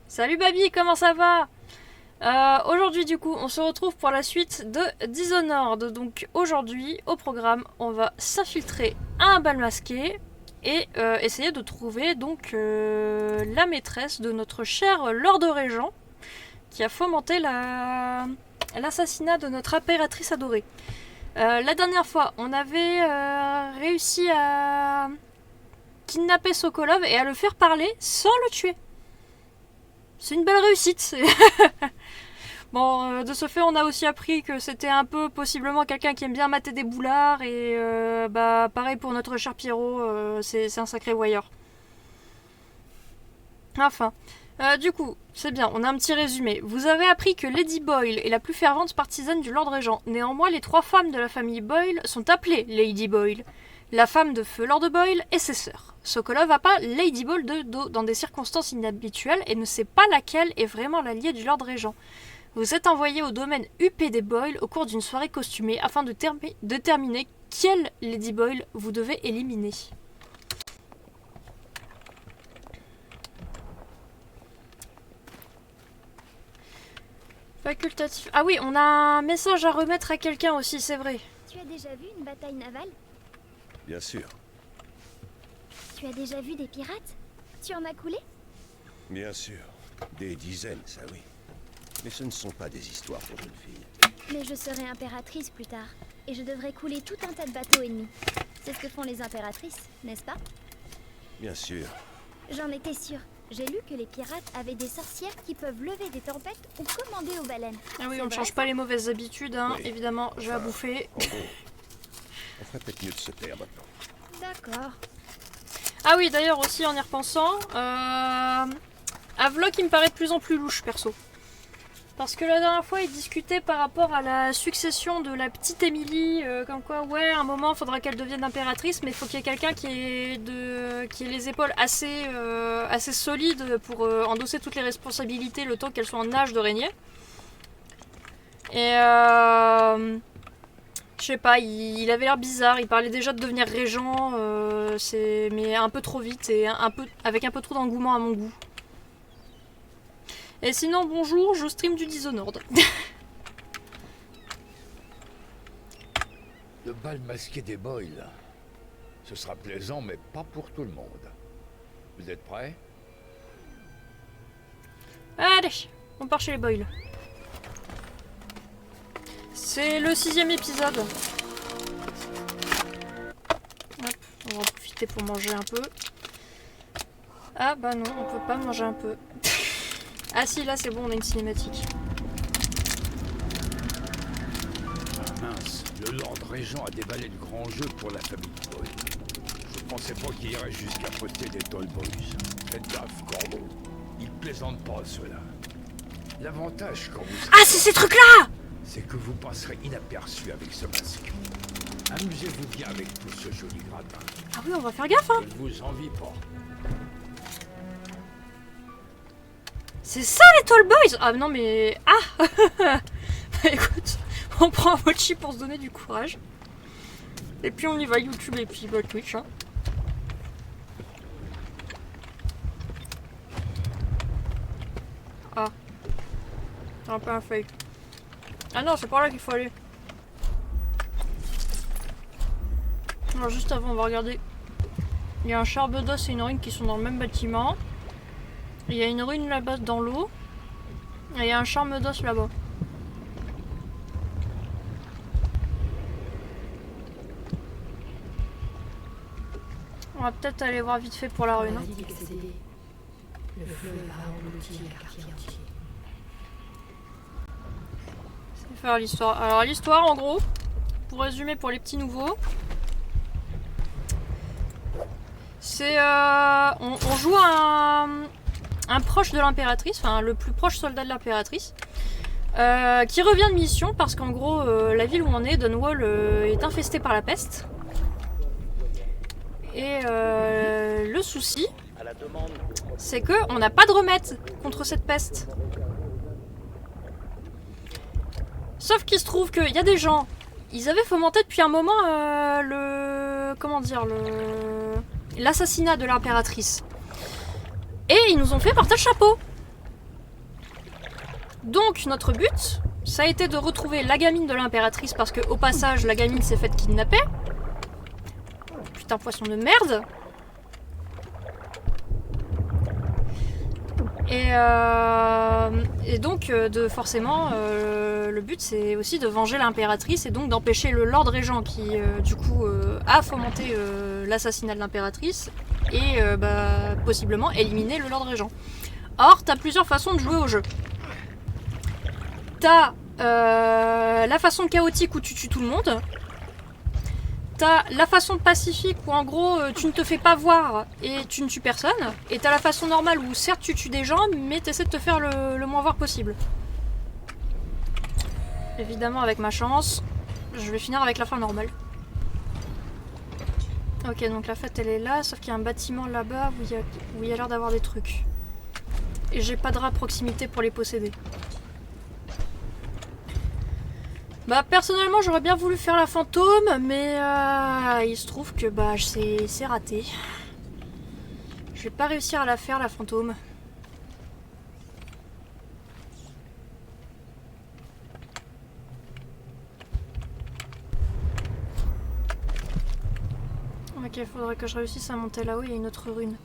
Salut Baby, comment ça va? Aujourd'hui du coup on se retrouve pour la suite de Dishonored. Donc aujourd'hui au programme on va s'infiltrer à un bal masqué et essayer de trouver donc la maîtresse de notre cher Lord Régent qui a fomenté l'assassinat de notre impératrice adorée. La dernière fois on avait réussi à kidnapper Sokolov et à le faire parler sans le tuer. C'est une belle réussite. Bon, de ce fait, on a aussi appris que c'était un peu possiblement quelqu'un qui aime bien mater des boulards et bah pareil pour notre cher Pierrot, c'est un sacré voyeur. Enfin, du coup, c'est bien, on a un petit résumé. Vous avez appris que Lady Boyle est la plus fervente partisane du Lord Régent. Néanmoins, les 3 femmes de la famille Boyle sont appelées Lady Boyle. La femme de feu Lord Boyle et ses sœurs. Sokolov a pas Lady Boyle de dos dans des circonstances inhabituelles et ne sait pas laquelle est vraiment l'alliée du Lord Régent. Vous êtes envoyé au domaine UP des Boyle au cours d'une soirée costumée afin de déterminer quelle Lady Boyle vous devez éliminer. Facultatif. Ah oui, on a un message à remettre à quelqu'un aussi, c'est vrai. Tu as déjà vu une bataille navale? Bien sûr. Tu as déjà vu des pirates? Tu en as coulé? Bien sûr. Des dizaines, ça oui. Mais ce ne sont pas des histoires pour jeunes filles. Mais je serai impératrice plus tard, et je devrais couler tout un tas de bateaux ennemis. C'est ce que font les impératrices, n'est-ce pas? Bien sûr. J'en étais sûre. J'ai lu que les pirates avaient des sorcières qui peuvent lever des tempêtes ou commander aux baleines. Ah oui, C'est on ne vrai, change ça? pas les mauvaises habitudes, hein. Oui. Évidemment, je vais à Enfin, bouffer. En gros, on ferait peut-être mieux de se taire maintenant. D'accord. Ah oui, d'ailleurs aussi en y repensant, Havlock il me paraît de plus en plus louche perso. Parce que la dernière fois il discutait par rapport à la succession de la petite Émilie, comme quoi ouais à un moment il faudra qu'elle devienne impératrice, mais il faut qu'il y ait quelqu'un qui ait les épaules assez solides pour endosser toutes les responsabilités le temps qu'elle soit en âge de régner. Et je sais pas, il avait l'air bizarre, il parlait déjà de devenir régent, mais un peu trop vite et avec un peu trop d'engouement à mon goût. Et sinon, bonjour, je stream du Dishonored. Le bal masqué des Boyle. Ce sera plaisant, mais pas pour tout le monde. Vous êtes prêts? Allez, on part chez les Boyle. C'est le 6ème épisode. Hop, on va en profiter pour manger un peu. Ah bah non, on peut pas manger un peu. Ah si, là c'est bon, on a une cinématique. Mince, le Lord Régent a déballé le grand jeu pour la famille Boyle. Je pensais pas qu'il irait jusqu'à poster des Tall Boys. Faites gaffe, Corbeau. Ils plaisantent pas, ceux-là. L'avantage quand vous... Ah, c'est ces trucs-là! c'est que vous passerez inaperçu avec ce masque. Amusez-vous bien avec tout ce joli gratin. Ah oui, on va faire gaffe, hein! Je ne vous envie pas. C'est ça les Tall Boys! Ah non mais... Ah. Bah écoute, on prend un mochi pour se donner du courage. Et puis on y va YouTube et puis bah, Twitch. Hein. Ah. Un peu un fake. Ah non, c'est par là qu'il faut aller. Alors juste avant, on va regarder. Il y a un char d'os et une rune qui sont dans le même bâtiment. Il y a une rune là-bas dans l'eau. Et il y a un charme d'os là-bas. On va peut-être aller voir vite fait pour la rune. Hein. C'est faire l'histoire. Alors l'histoire en gros, pour résumer pour les petits nouveaux. C'est on joue un proche de l'impératrice, enfin le plus proche soldat de l'impératrice, qui revient de mission parce qu'en gros la ville où on est, Dunwall, est infestée par la peste. Et le souci, c'est que on n'a pas de remède contre cette peste. Sauf qu'il se trouve qu'il y a des gens, ils avaient fomenté depuis un moment l'assassinat de l'impératrice. Et ils nous ont fait porter le chapeau. Donc notre but, ça a été de retrouver la gamine de l'impératrice parce que au passage la gamine s'est faite kidnapper. Putain poisson de merde. Et donc forcément le but c'est aussi de venger l'impératrice et donc d'empêcher le Lord Régent qui du coup a fomenté l'assassinat de l'impératrice et possiblement éliminer le Lord Régent. Or t'as plusieurs façons de jouer au jeu. T'as la façon chaotique où tu tues tout le monde. T'as la façon pacifique où en gros tu ne te fais pas voir et tu ne tues personne. Et t'as la façon normale où certes tu tues des gens mais t'essaies de te faire le moins voir possible. Évidemment avec ma chance, je vais finir avec la fin normale. Ok donc la fête elle est là, sauf qu'il y a un bâtiment là-bas où il y a l'air d'avoir des trucs. Et j'ai pas de rat à proximité pour les posséder. Bah personnellement j'aurais bien voulu faire la fantôme mais il se trouve que c'est raté. Je vais pas réussir à la faire la fantôme. Ok, il faudrait que je réussisse à monter là-haut, il y a une autre rune.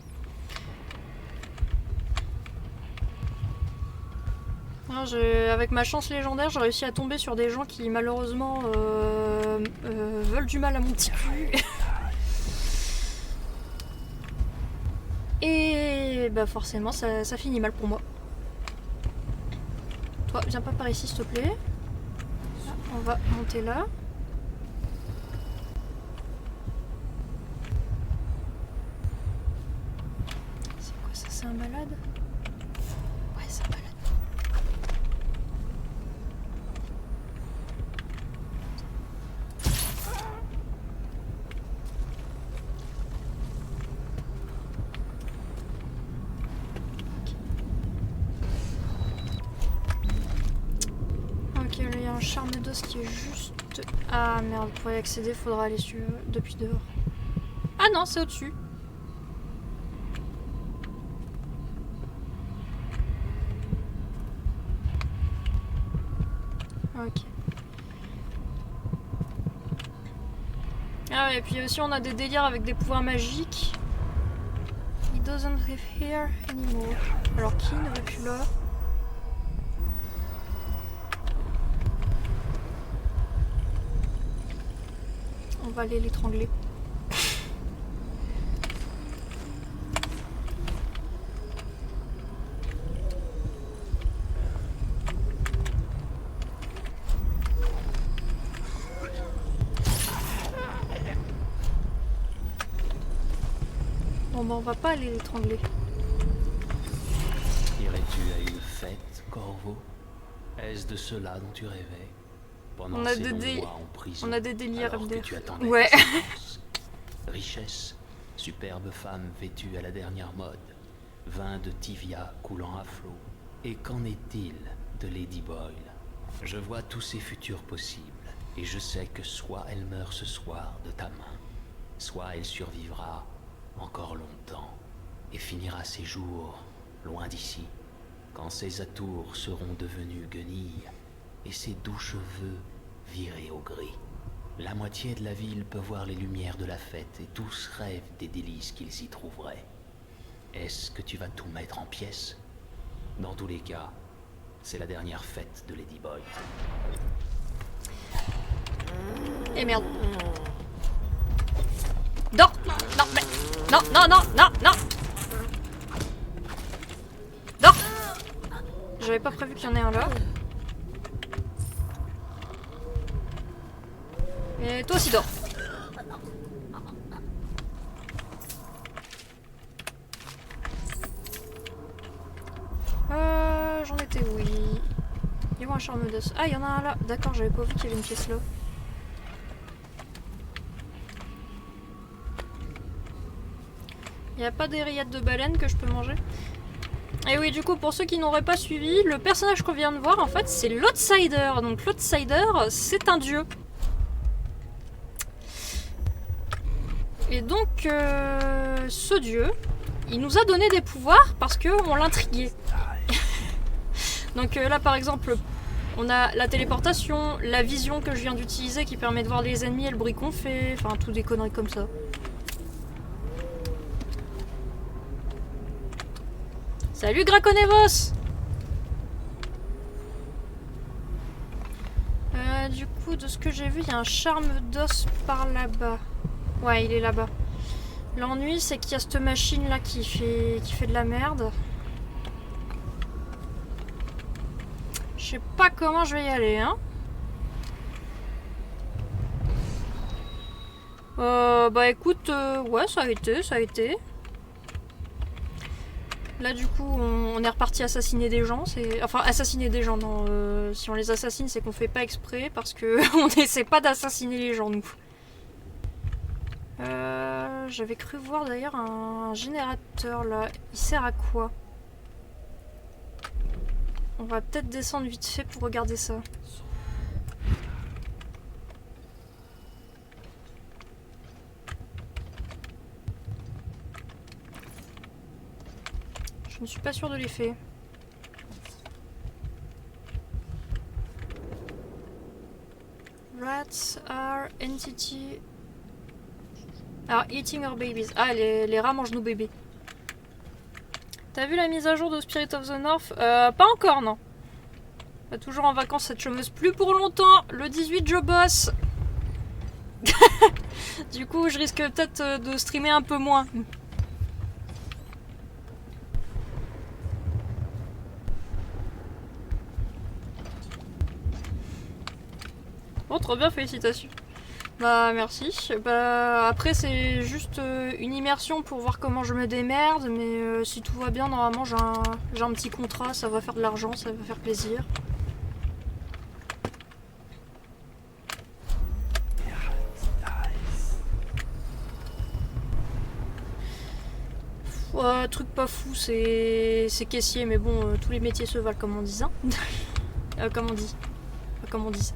Avec ma chance légendaire, j'ai réussi à tomber sur des gens qui malheureusement veulent du mal à mon petit cul. Et bah forcément ça finit mal pour moi. Toi, viens pas par ici s'il te plaît. On va monter là. C'est quoi ça? C'est un malade? Ouais, c'est un malade. Il y a un charme d'os qui est juste... Ah merde, pour y accéder, il faudra aller depuis dehors. Ah non, c'est au-dessus. Ok. Ah ouais, et puis aussi on a des délires avec des pouvoirs magiques. He doesn't live here anymore. Alors qui ne va plus là? On va aller l'étrangler. Bon bah on va pas aller l'étrangler. Irais-tu à une fête, Corvo? Est-ce de cela dont tu rêvais? Pendant On a ces des longs mois en prison, on a des délires alors que MDR. tu attendais Ouais. ta sentence. Richesse, superbe femme vêtue à la dernière mode, vin de Tivia coulant à flot. Et qu'en est-il de Lady Boyle? Je vois tous ces futurs possibles, et je sais que soit elle meurt ce soir de ta main, soit elle survivra encore longtemps, et finira ses jours loin d'ici, quand ses atours seront devenus guenilles, et ses doux cheveux virés au gris. La moitié de la ville peut voir les lumières de la fête et tous rêvent des délices qu'ils y trouveraient. Est-ce que tu vas tout mettre en pièces? Dans tous les cas, c'est la dernière fête de Lady Boyle. Et merde. Non, non, mais... Non, non, non, non, non. Non. J'avais pas prévu qu'il y en ait un là. Et toi aussi dors. J'en étais oui. Il y a un charme d'os. Ah, il y en a un là. D'accord, j'avais pas vu qu'il y avait une pièce là. Il n'y a pas des rillettes de baleine que je peux manger. Et oui, du coup, pour ceux qui n'auraient pas suivi, le personnage qu'on vient de voir, en fait, c'est l'Outsider. Donc l'Outsider, c'est un dieu. Et donc, ce dieu, il nous a donné des pouvoirs parce qu'on l'intriguait. Donc là par exemple, on a la téléportation, la vision que je viens d'utiliser qui permet de voir les ennemis et le bruit qu'on fait, enfin tout des conneries comme ça. Salut Graconevos! Du coup, de ce que j'ai vu, il y a un charme d'os par là-bas. Ouais, il est là-bas. L'ennui, c'est qu'il y a cette machine-là qui fait de la merde. Je sais pas comment je vais y aller, hein. Bah écoute, ouais, ça a été. Là du coup on est reparti assassiner des gens, enfin assassiner des gens, non, si on les assassine c'est qu'on fait pas exprès parce que on n'essaie pas d'assassiner les gens nous. J'avais cru voir d'ailleurs un générateur là, il sert à quoi? On va peut-être descendre vite fait pour regarder ça. Je ne suis pas sûre de l'effet. Rats are entity are eating our babies. Ah, les rats mangent nos bébés. T'as vu la mise à jour de Spirit of the North? Pas encore, non. Pas toujours en vacances cette chômeuse, plus pour longtemps. Le 18 je bosse. Du coup je risque peut-être de streamer un peu moins. Oh trop bien, félicitations. Bah merci. Bah après c'est juste une immersion pour voir comment je me démerde, mais si tout va bien normalement j'ai un petit contrat, ça va faire de l'argent, ça va faire plaisir. Truc pas fou, c'est caissier, mais bon, tous les métiers se valent comme on dit, hein. Comme on dit. Comme on dit ça.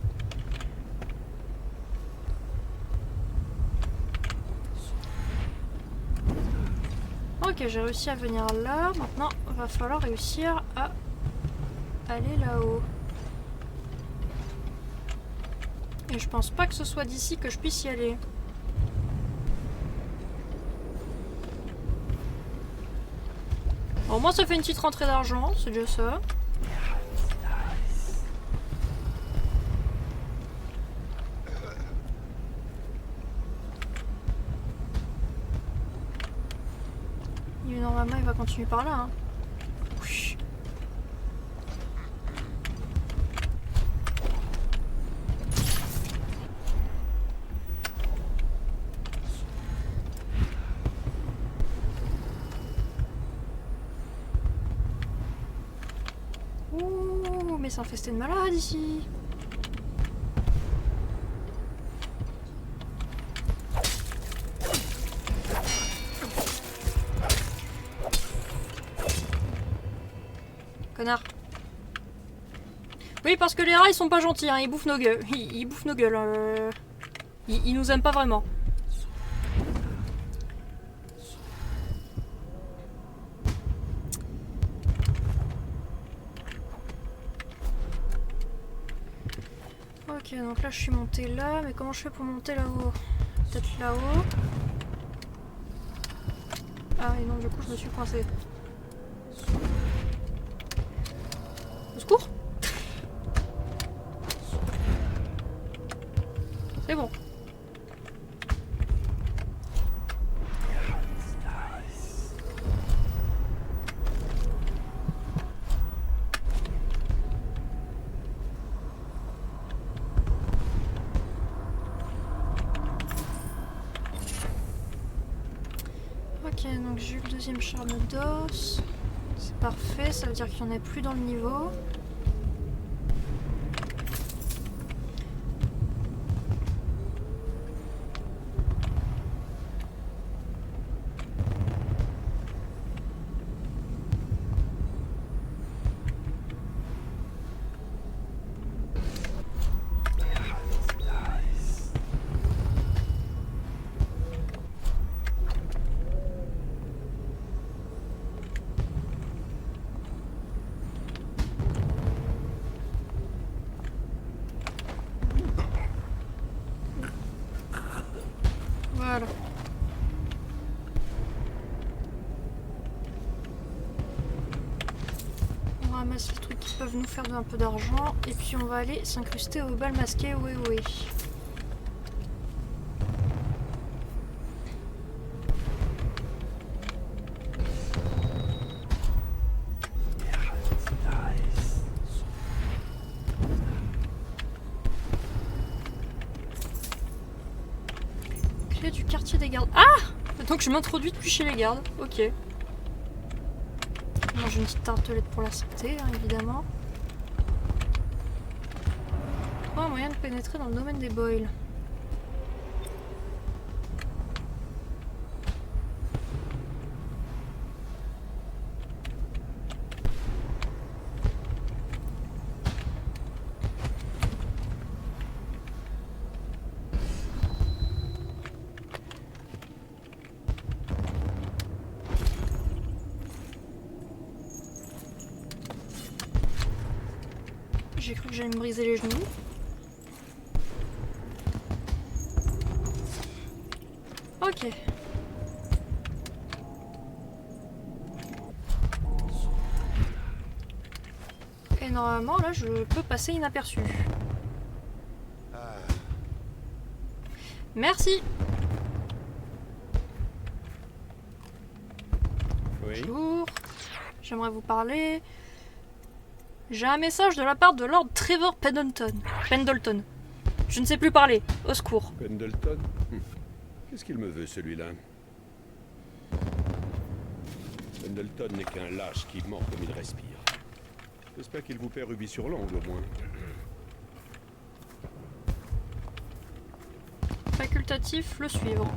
Ok, j'ai réussi à venir là. Maintenant, il va falloir réussir à aller là-haut. Et je pense pas que ce soit d'ici que je puisse y aller. Bon, moi ça fait une petite rentrée d'argent, c'est déjà ça. Et normalement il va continuer par là, hein. Oui. Ouh, mais c'est infesté de malades ici. Connard. Oui, parce que les rats ils sont pas gentils, hein, ils bouffent nos gueules. Ils bouffent nos gueules. Ils nous aiment pas vraiment. Ok, donc là je suis montée là, mais comment je fais pour monter là-haut? Peut-être là-haut. Ah et non, du coup je me suis coincée. Au secours. C'est bon. Ok, donc j'ai eu le deuxième charme d'os. C'est parfait, ça veut dire qu'il n'y en a plus dans le niveau. ramasser les trucs qui peuvent nous faire un peu d'argent. Et puis on va aller s'incruster au bal masqué, oui oui. Clé du quartier des gardes. Ah! Donc je m'introduis depuis chez les gardes, ok. Je mange une petite tartelette pour la santé, hein, évidemment. Trouver un moyen de pénétrer dans le domaine des Boyle. J'ai cru que j'allais me briser les genoux. Ok. Et normalement, là, je peux passer inaperçu. Merci. Oui. Bonjour. J'aimerais vous parler. J'ai un message de la part de Lord Trevor Pendleton. Je ne sais plus parler. Au secours. Pendleton. Qu'est-ce qu'il me veut, celui-là? Pendleton n'est qu'un lâche qui ment comme il respire. J'espère qu'il vous paie rubis sur l'ongle, au moins. Facultatif, le suivre.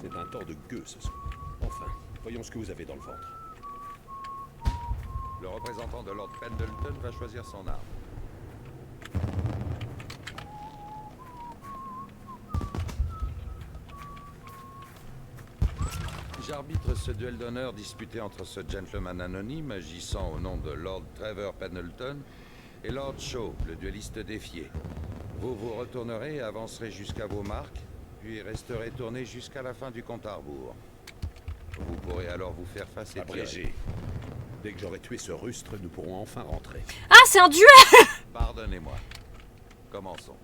C'est un temps de gueux, ce soir. Enfin, voyons ce que vous avez dans le ventre. Le représentant de Lord Pendleton va choisir son arme. J'arbitre ce duel d'honneur disputé entre ce gentleman anonyme agissant au nom de Lord Trevor Pendleton et Lord Shaw, le duelliste défié. Vous vous retournerez et avancerez jusqu'à vos marques, puis resterez tourné jusqu'à la fin du compte à rebours. Vous pourrez alors vous faire face et Abrégé. Dès que j'aurai tué ce rustre, nous pourrons enfin rentrer. Ah, c'est un duel! Pardonnez-moi. Commençons.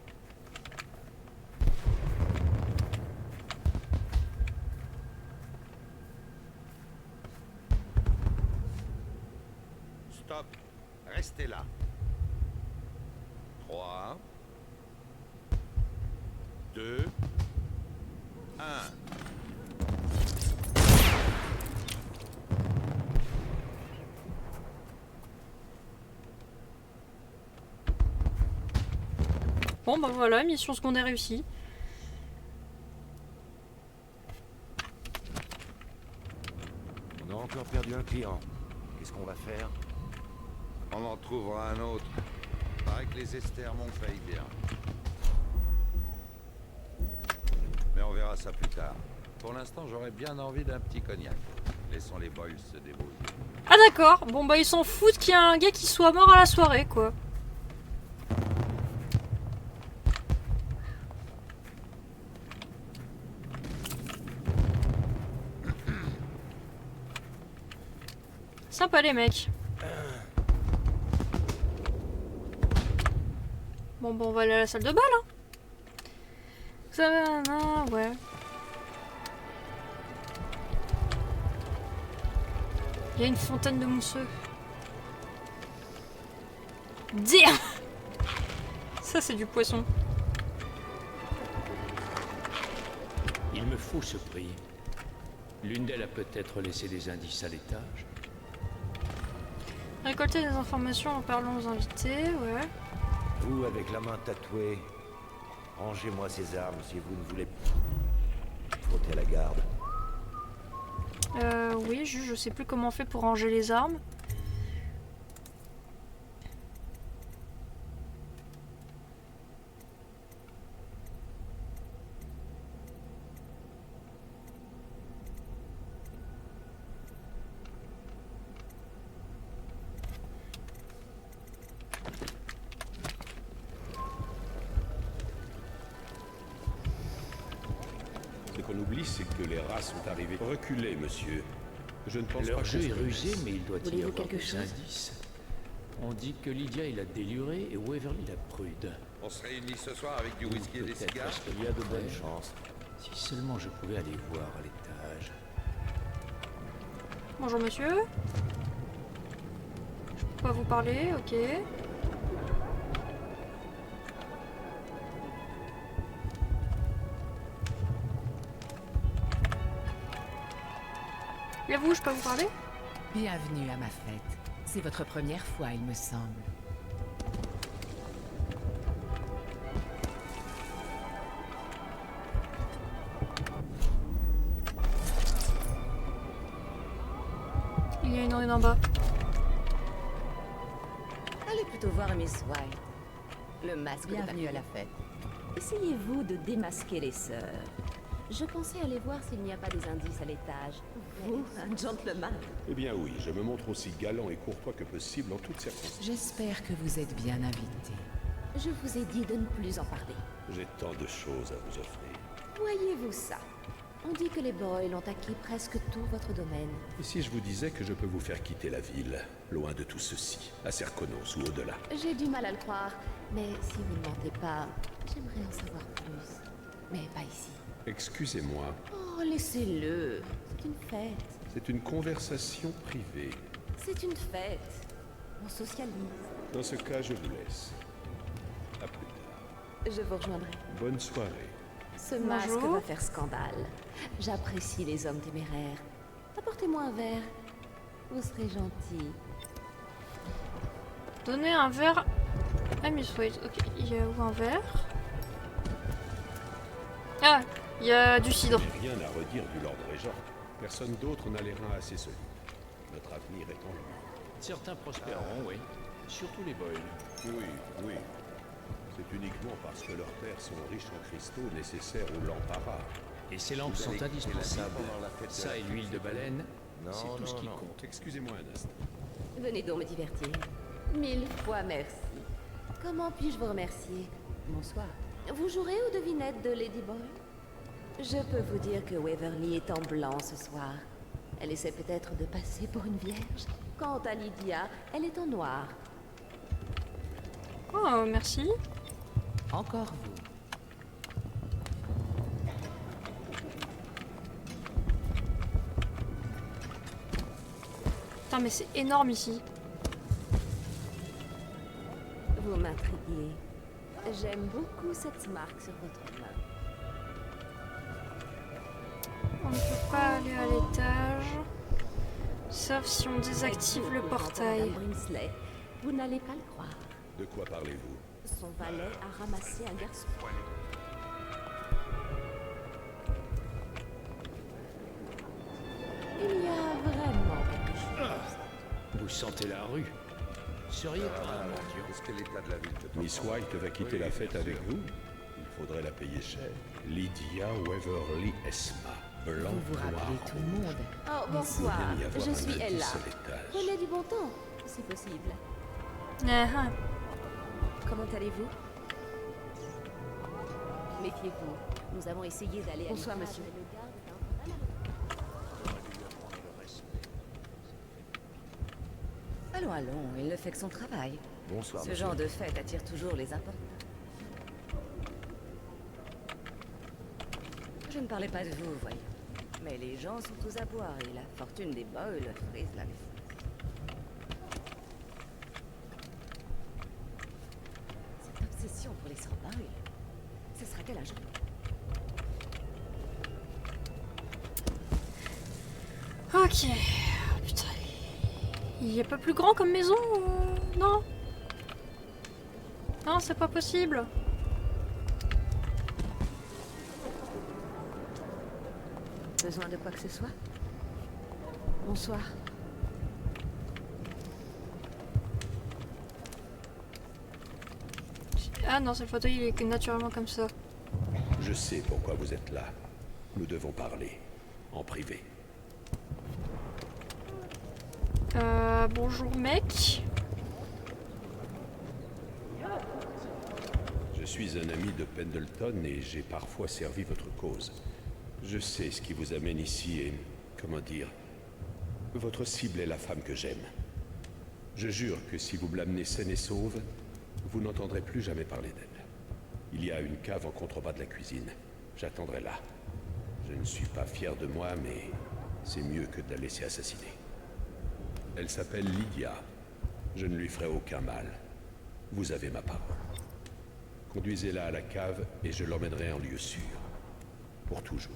Stop. Restez là. 3, 2, 1. Bon bah voilà, mission secondaire réussie. On a encore perdu un client. Qu'est-ce qu'on va faire? On en trouvera un autre. Paraît que les Estermont payent bien. Mais on verra ça plus tard. Pour l'instant, j'aurais bien envie d'un petit cognac. Laissons les Boyles se débrouiller. Ah d'accord, bon bah ils s'en foutent qu'il y a un gars qui soit mort à la soirée quoi. Sympa les mecs. Bon bah on va aller à la salle de bal hein. Ça va, non, ouais. Il y a une fontaine de mousseux. Dire. Ça c'est du poisson. Il me faut ce prix. L'une d'elles a peut-être laissé des indices à l'étage. Récolter des informations en parlant aux invités, ouais. Vous, avec la main tatouée, rangez-moi ces armes si vous ne voulez frotter à la garde. Oui, je sais plus comment on fait pour ranger les armes. Ce qu'on oublie, c'est que les rats sont arrivés. Reculez, monsieur. Je ne pense pas Leur qu'on jeu se est connaisse. rusé, mais il doit y Voulez-vous avoir quelque des chose indices. On dit que Lydia est la délurée et Waverly la prude. On se réunit ce soir avec du whisky et des Peut-être cigares. parce qu'il y a de bonnes chances. Si seulement je pouvais aller voir à l'étage. Bonjour monsieur. Je peux pas vous parler, ok. Et vous, je peux vous parler? Bienvenue à ma fête. C'est votre première fois, il me semble. Il y a une urne en bas. Allez plutôt voir Miss White. Le masque Bienvenue de à la fête. Essayez-vous de démasquer les sœurs. Je pensais aller voir s'il n'y a pas des indices à l'étage. Vous, un gentleman. Eh bien oui, je me montre aussi galant et courtois que possible en toutes circonstances. J'espère que vous êtes bien invité. Je vous ai dit de ne plus en parler. J'ai tant de choses à vous offrir. Voyez-vous ça? On dit que les Boyle ont acquis presque tout votre domaine. Et si je vous disais que je peux vous faire quitter la ville, loin de tout ceci, à Serkonos ou au-delà? J'ai du mal à le croire, mais si vous ne mentez pas, j'aimerais en savoir plus. Mais pas ici. Excusez-moi, Oh, laissez-le. C'est une fête. c'est une conversation privée. C'est une fête. On socialise. Dans ce cas, je vous laisse. À plus tard. Je vous rejoindrai. Bonne soirée. Ce masque Bonjour. va faire scandale. J'apprécie les hommes téméraires. Apportez-moi un verre. Vous serez gentil. Donnez un verre à Miss White. Ok, il y a où un verre? Ah, il y a du cidre. Je n'ai rien à redire du Lord Régent. Personne d'autre n'a les reins assez solides. Notre avenir est en lui. Certains prospéreront, oui. Surtout les Boyle. Oui, oui. C'est uniquement parce que leurs pères sont riches en cristaux nécessaires aux lampes rares. Et ces lampes Vous sont allez quitter la indispensables. ville pendant la fête de Ça la et l'huile de baleine, Non, c'est tout ce qui non. compte. Excusez-moi un instant. Venez donc me divertir. 1000 fois merci. Comment puis-je vous remercier? Bonsoir. Vous jouerez aux devinettes de Lady Boyle? Je peux vous dire que Waverly est en blanc ce soir. Elle essaie peut-être de passer pour une vierge. Quant à Lydia, elle est en noir. Oh, merci. Encore vous. Putain, mais c'est énorme ici. Vous m'intriguez. J'aime beaucoup cette marque sur votre main. On ne peut pas aller à l'étage. Sauf si on désactive le portail. Madame Brinsley, vous n'allez pas le croire. De quoi parlez-vous? Son valet a ramassé un garçon. Il y a vraiment quelque chose. Vous sentez la rue. Seriez pas un mendiant. Est-ce que l'état de la ville te Miss White va quitter la fête avec vous? Il faudrait la payer cher. Lydia Waverly Esma. Blanc, Vous vous noir, rappelez tout le monde. Oh, bonsoir. Il doit y avoir Je un suis indice Ella. à l'étage. Prenez du bon temps, si possible. Ah, ah. Comment allez-vous? Méfiez-vous. Nous avons essayé d'aller à Bonsoir, l'étage, monsieur. mais le garde était encore mal à l'eau. Allons, allons, il ne fait que son travail. Bonsoir, Ce monsieur. genre de fête attire toujours les importuns. Je ne parlais pas de vous, voyons. Mais les gens sont aux abois et la fortune des Boyle frise la naissance. Cette obsession pour les sœurs Boyle, ce sera-t-elle un jour? Ok. Putain. Il n'y a pas plus grand comme maison non? Non, c'est pas possible. Besoin de quoi que ce soit? Bonsoir. Ah non, c'est le fauteuil, il est naturellement comme ça. Je sais pourquoi vous êtes là. Nous devons parler. En privé. Bonjour mec. Je suis un ami de Pendleton et j'ai parfois servi votre cause. Je sais ce qui vous amène ici et, comment dire, Votre cible est la femme que j'aime. Je jure que si vous me l'amenez saine et sauve, vous n'entendrez plus jamais parler d'elle. Il y a une cave en contrebas de la cuisine. J'attendrai là. Je ne suis pas fier de moi, mais c'est mieux que de la laisser assassiner. Elle s'appelle Lydia. Je ne lui ferai aucun mal. Vous avez ma parole. Conduisez-la à la cave et je l'emmènerai en lieu sûr. Pour toujours.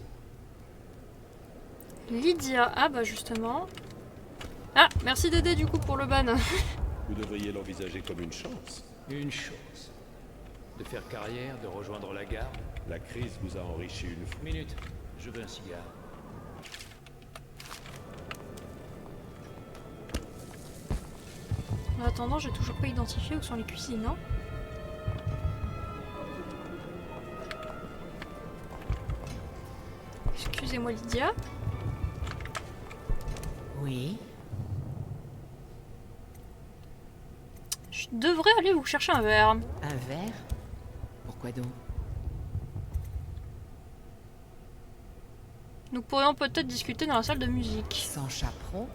Lydia, ah bah justement. Ah, merci Dédé du coup pour le ban. Vous devriez l'envisager comme une chance. Une chose. De faire carrière, de rejoindre la garde. La crise vous a enrichi une fois. Minute, je veux un cigare. En attendant, j'ai toujours pas identifié où sont les cuisines, hein. Excusez-moi Lydia. Oui. Je devrais aller vous chercher un verre. Un verre? Pourquoi donc? Nous pourrions peut-être discuter dans la salle de musique. Sans chaperon?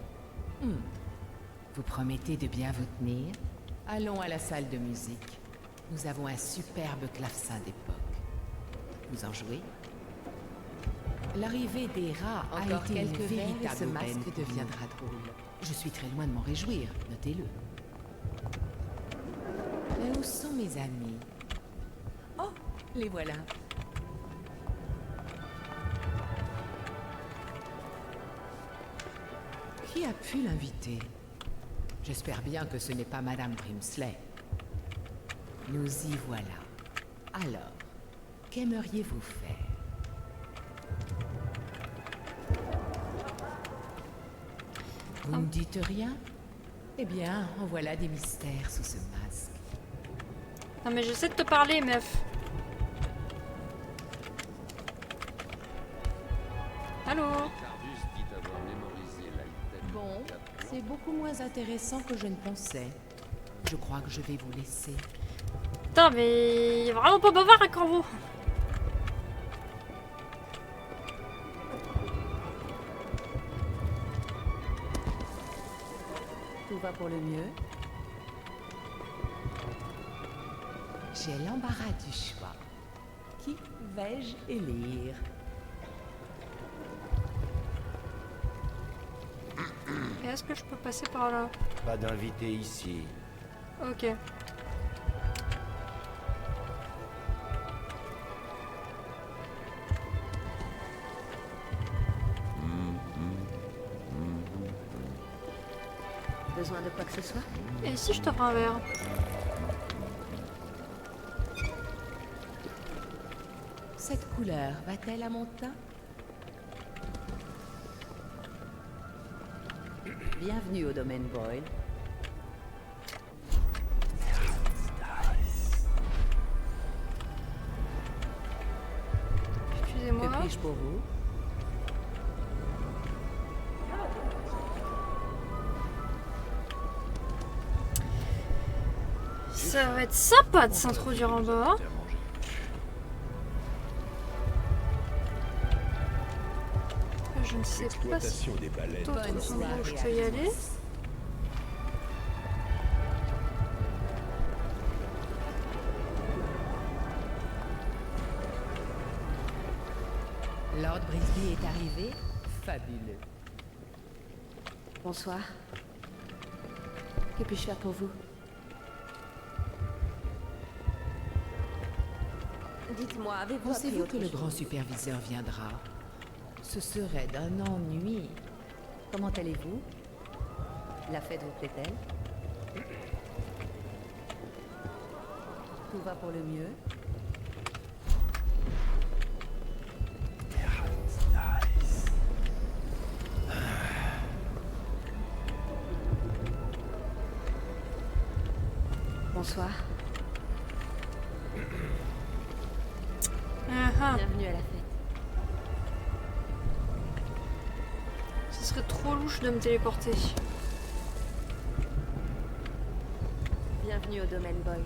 Vous promettez de bien vous tenir? Allons à la salle de musique. Nous avons un superbe clavecin d'époque. Vous en jouez? L'arrivée des rats a été une véritable aubaine. Ce masque deviendra drôle. Je suis très loin de m'en réjouir, notez-le. Mais où sont mes amis? Oh, les voilà. Qui a pu l'inviter? J'espère bien que ce n'est pas Madame Brimsley. Nous y voilà. Alors, qu'aimeriez-vous faire? Vous ne dites rien? Eh bien, en voilà des mystères sous ce masque. Non mais j'essaie de te parler, meuf. Allô? Bon, c'est beaucoup moins intéressant que je ne pensais. Je crois que je vais vous laisser. Putain, mais il est vraiment pas bavard à Corvo. Tout va pour le mieux. J'ai l'embarras du choix. Qui vais-je élire? Est-ce que je peux passer par là? Pas d'invité ici. Ok. Besoin de quoi que ce soit? Et si je t'offre un verre? Cette couleur va-t-elle à mon teint? Bienvenue au domaine Boyle. Excusez-moi. Que puis-je pour vous? Ça va être sympa de s'introduire en bas. Je ne sais pas si des baleines. d'autres endroits où je peux y aller. Lord Brisby est arrivé? Fabuleux. Bonsoir. Que puis-je faire pour vous? Dites-moi, avez-vous appris Pensez-vous autre que le chose? grand superviseur viendra? Ce serait d'un ennui. Comment allez-vous? La fête vous plaît-elle? Tout va pour le mieux? Bonsoir. Bienvenue à la fête. Ce serait trop louche de me téléporter. Bienvenue au domaine Boyle.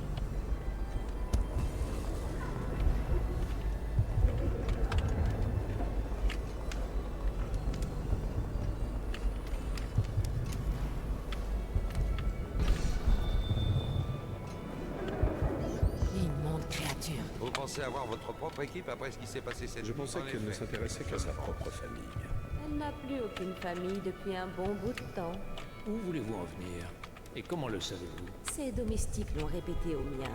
Vous pensez avoir votre propre équipe après ce qui s'est passé cette nuit? Je pensais qu'elle ne s'intéressait qu'à sa propre famille. Elle n'a plus aucune famille depuis un bon bout de temps. Où voulez-vous en venir? Et comment le savez-vous? Ses domestiques l'ont répété au mien.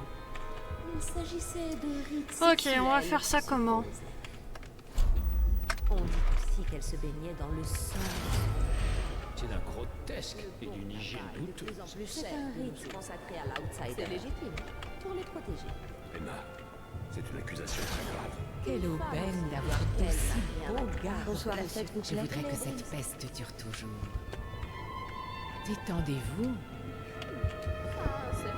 Il s'agissait de rites Ok, sexuels, on va faire ça je comment? suppose. On dit aussi qu'elle se baignait dans le sang. C'est d'un grotesque et d'une hygiène douteuse. C'est un rite consacré à l'outsider. C'est légitime, pour les protéger. Emma, c'est une accusation très grave. Quelle aubaine d'avoir Elle d'aussi n'a rien à beaux voir. gardes. Bonsoir, la fête vous Je plaît? voudrais que cette peste dure toujours. Détendez-vous. Ah, c'est bien.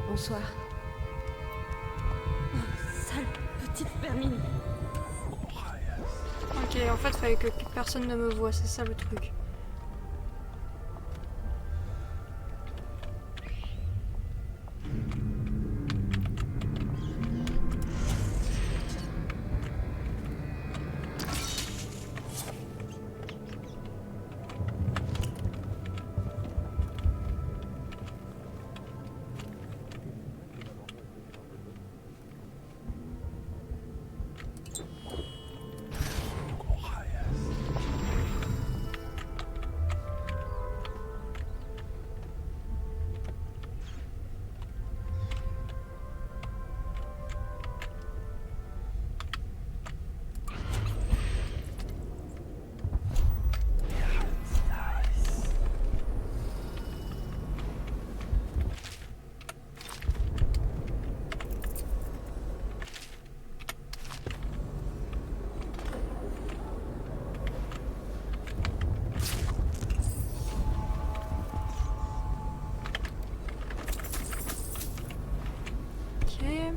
Bonsoir. Oh, sale petite vermine. Ok, en fait, fallait que personne ne me voie, c'est ça le truc. Ok.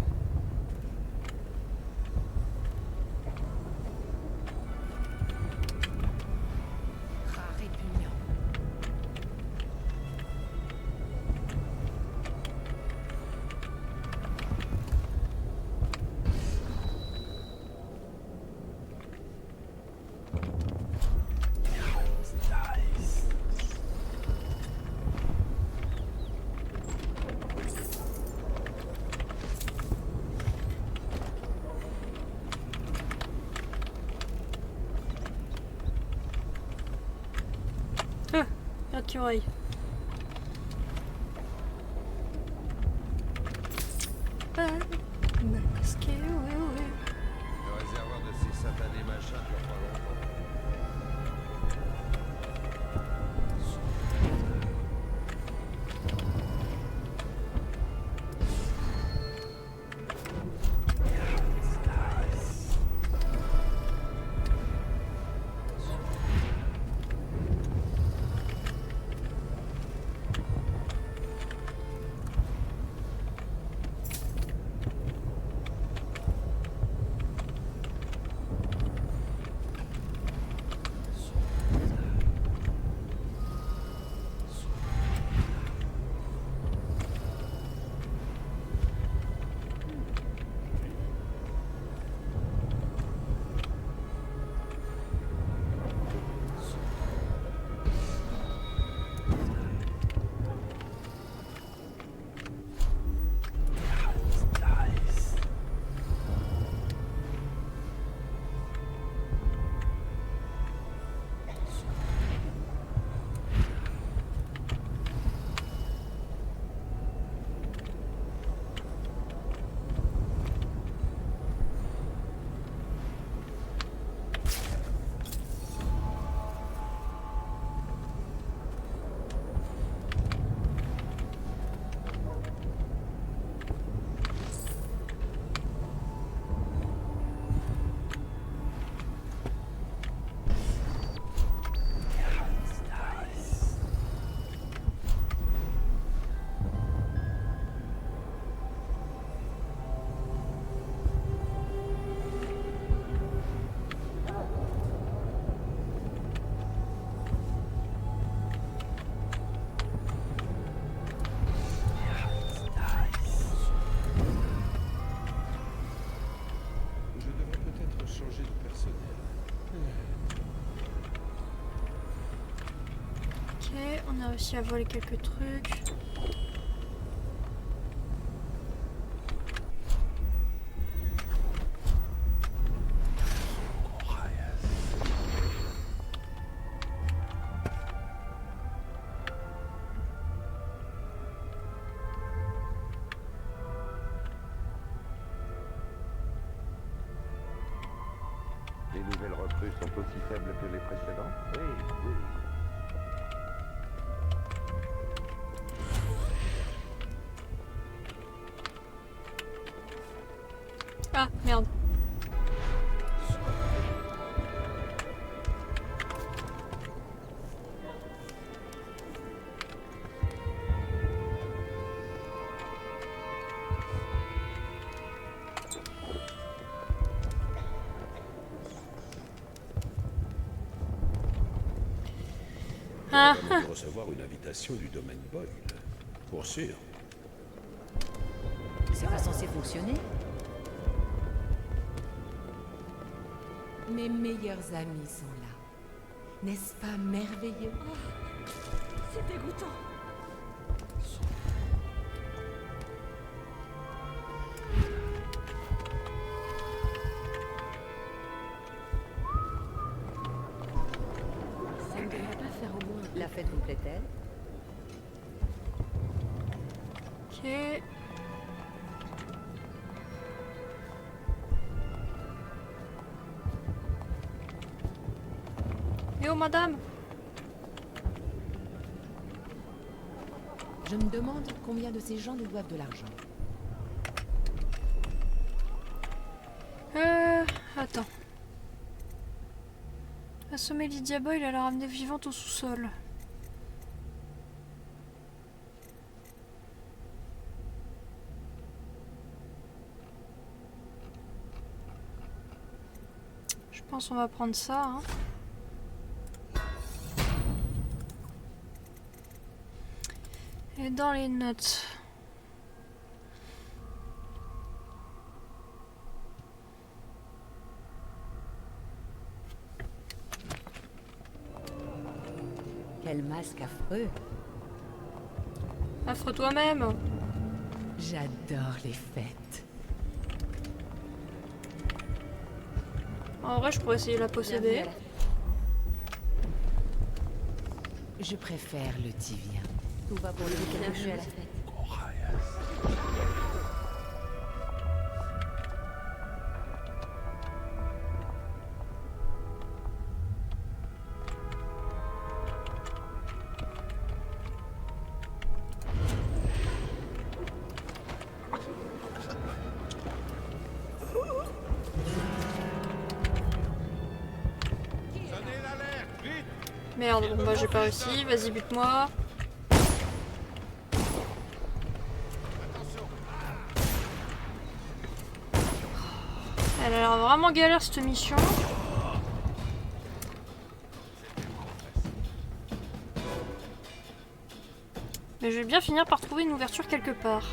Ah, répugnant. Écureuil. Masqué, ouais. Le réservoir de ces satanés machins dure pas longtemps. on a réussi à voler quelques trucs. Les nouvelles recrues sont aussi faibles que les précédentes? Oui, oui. Ah, merde. On va de recevoir une invitation du domaine Boyle. Pour sûr. C'est pas censé fonctionner. Mes meilleurs amis sont là. N'est-ce pas merveilleux? C'est dégoûtant. Ça ne devrait pas faire au moins. La fête vous plaît-elle? Ok. Et oh madame! Je me demande combien de ces gens nous doivent de l'argent. Attends. Assommer Lydia Boyle et la ramener vivante au sous-sol. Je pense qu'on va prendre ça, hein. Et dans les notes. Quel masque affreux. Affre toi-même. J'adore les fêtes. En vrai, je pourrais essayer de la posséder. Je préfère le Tivien. Tout va pour le week-end à la fête. Merde, bon bah j'ai pas réussi, vas-y bute-moi. Elle a l'air vraiment galère cette mission. Mais je vais bien finir par trouver une ouverture quelque part.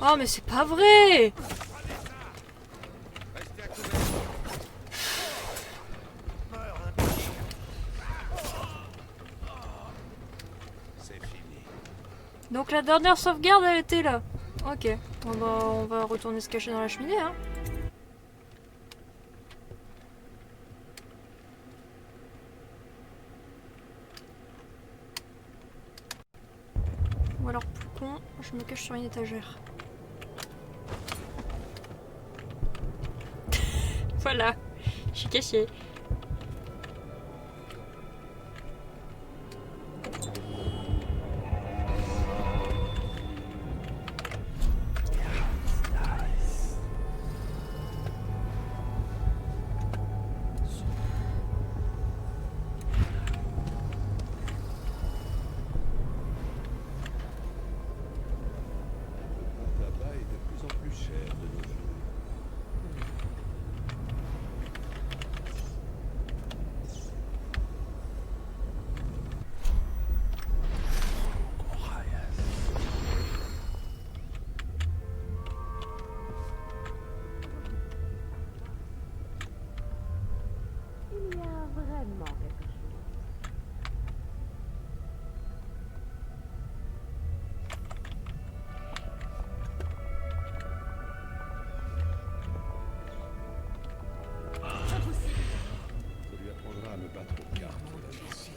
Oh mais c'est pas vrai! Donc la dernière sauvegarde elle était là. Ok, bon bah, on va retourner se cacher dans la cheminée hein. Ou alors plus con, je me cache sur une étagère. Voilà, je suis cachée. Le tabac est de plus en plus cher de nos jours. vraiment quelque chose. Ça lui apprendra à me battre aux cartes, l'imbécile.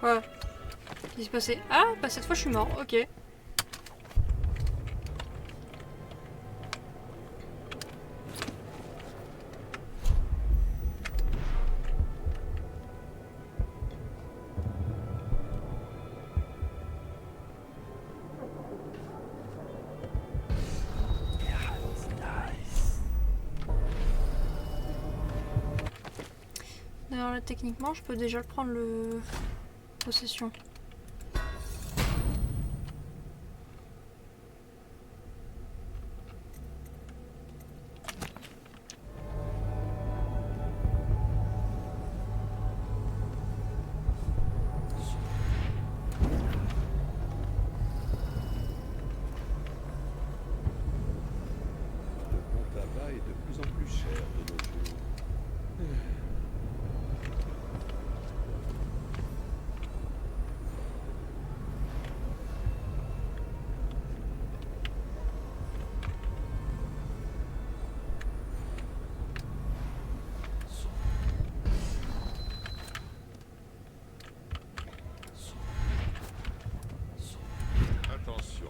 Ouais. Qu'est-ce qui s'est passé? Ah, bah cette fois je suis mort, ok. D'ailleurs là techniquement je peux déjà le prendre le possession. Le bon tabac est de plus en plus cher de nos jours. Attention,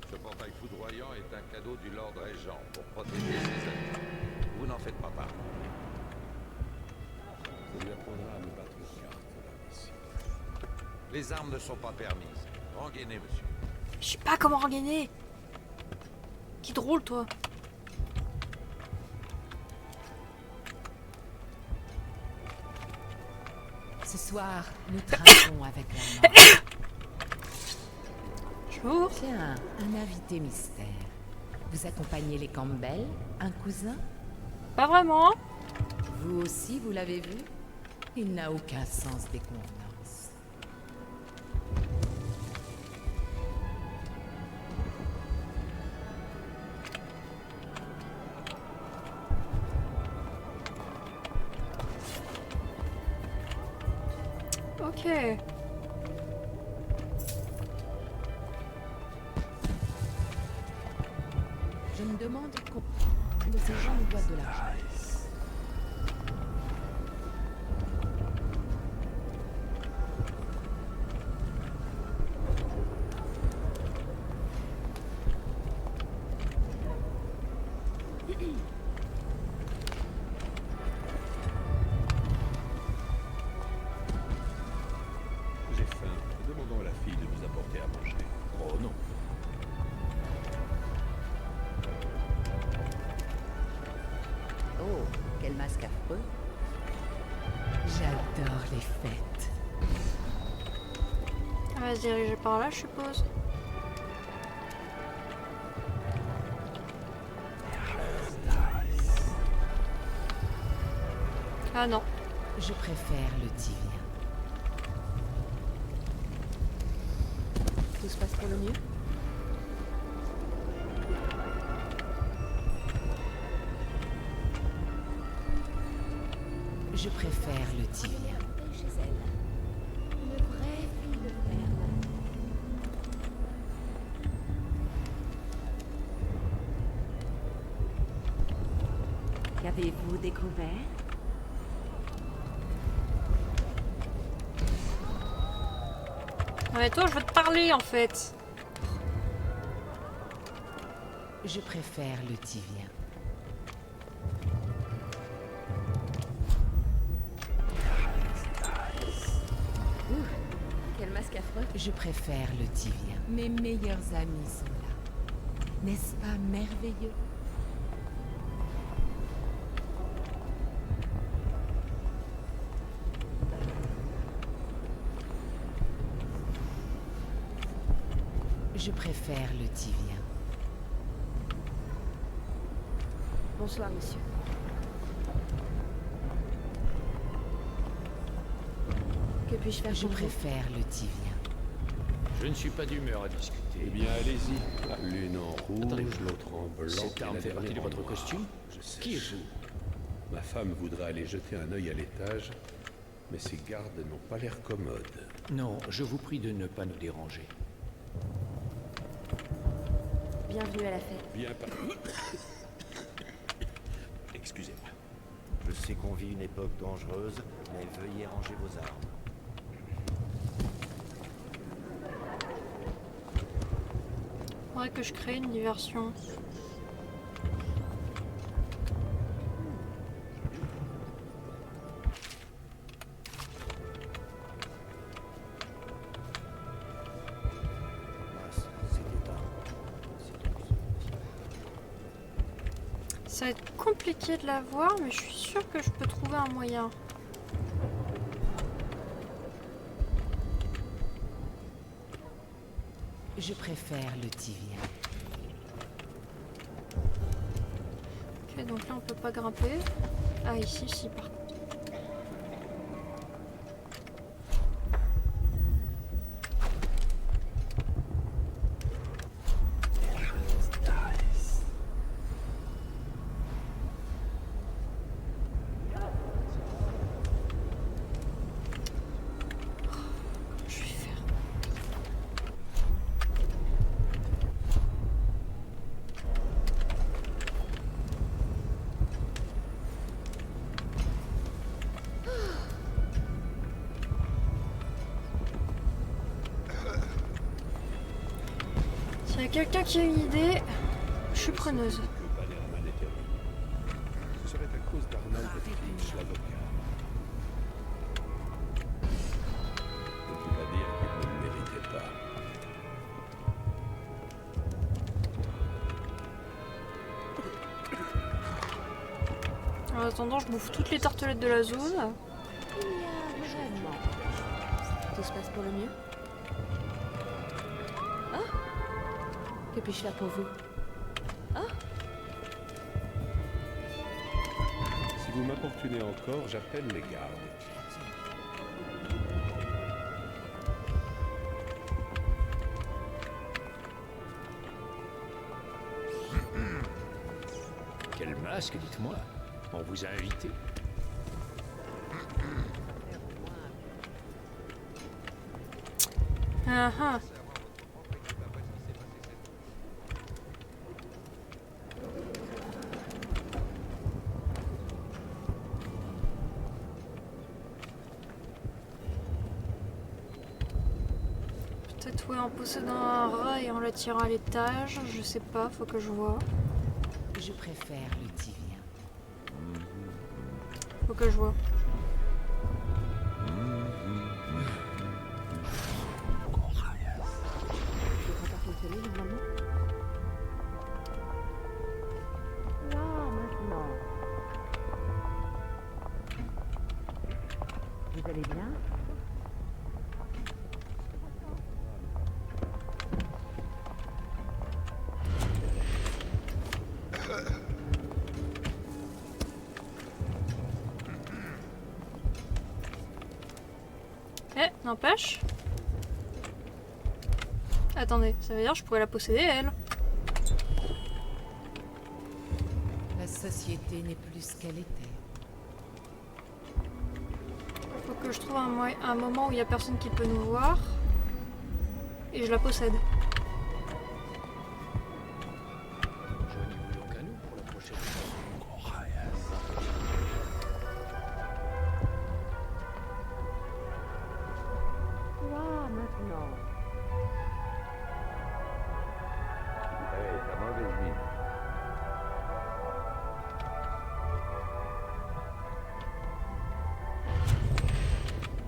ce portail foudroyant est un cadeau du Lord Régent pour protéger ses amis. Vous n'en faites pas part. Ça lui apprendra à me battre aux cartes, l'imbécile. Les armes ne sont pas permises. Rengainez, monsieur. Je sais pas comment regainer. Qui drôle toi. Ce soir, nous trinquons avec la mort. Bonjour. Tiens, un invité mystère. Vous accompagnez les Campbell? Un cousin? Pas vraiment. Vous aussi, vous l'avez vu? Il n'a aucun sens des convenances. Ok. Je me demande combien de ces gens nous doivent de l'argent. J'ai faim. Demandons à la fille de nous apporter à manger. Oh non. Oh, quel masque affreux. J'adore les fêtes. On va se diriger par là, je suppose. Ah non. Je préfère le divin. Tout se passe pour le mieux? Je préfère le divin. Chez elle. Une vraie fille de merde. Qu'avez-vous découvert? Ouais, toi, je veux te parler en fait. Je préfère le divin. Quel masque affreux. Je préfère le divin. Mes meilleurs amis sont là. N'est-ce pas merveilleux? Je préfère le divin. Bonsoir, monsieur. Que puis-je faire Je pour vous? préfère le divin. Je ne suis pas d'humeur à discuter. Eh bien, allez-y. L'une en rouge, Attendez. l'autre en blanc. Cette et arme la fait partie de dernière en votre noir. costume? Je sais. Qui êtes-vous? Ma femme voudrait aller jeter un œil à l'étage, mais ses gardes n'ont pas l'air commodes. Non, je vous prie de ne pas nous déranger. Bienvenue à la fête. Bien par... Excusez-moi. Je sais qu'on vit une époque dangereuse, mais veuillez ranger vos armes. Faudrait que je crée une diversion. Ça va être compliqué de la voir, mais je suis sûre que je peux trouver un moyen. Je préfère le Tivien. Ok, donc là on peut pas grimper. Ah ici, si par contre. S'il y a quelqu'un qui a une idée, je suis preneuse. Ce serait à cause d'Arnold Finch, l'avocat. Tu vas dire qu'il ne le méritait pas. En attendant, je bouffe toutes les tartelettes de la zone. Il y a vraiment... Tout se passe pour le mieux. Ah, que puis-je faire pour vous? Ah, Si vous m'importunez encore, j'appelle les gardes. Quel masque, dites-moi. On vous a invité. Ah ah. Peut-être ouais, en possédant un rat et en l'attirant à l'étage, je sais pas, faut que je vois. Je préfère le Tivien. Faut que je vois. je devrais pas fonctionner normalement. Là, maintenant. Vous allez bien? Eh, n'empêche. Attendez, ça veut dire que je pourrais la posséder elle. La société n'est plus ce qu'elle était. Faut que je trouve un moment où il y a personne qui peut nous voir. Et je la possède. Joignez-vous donc à nous pour la prochaine fois. Là, maintenant. Hey, t'as mauvaise mine.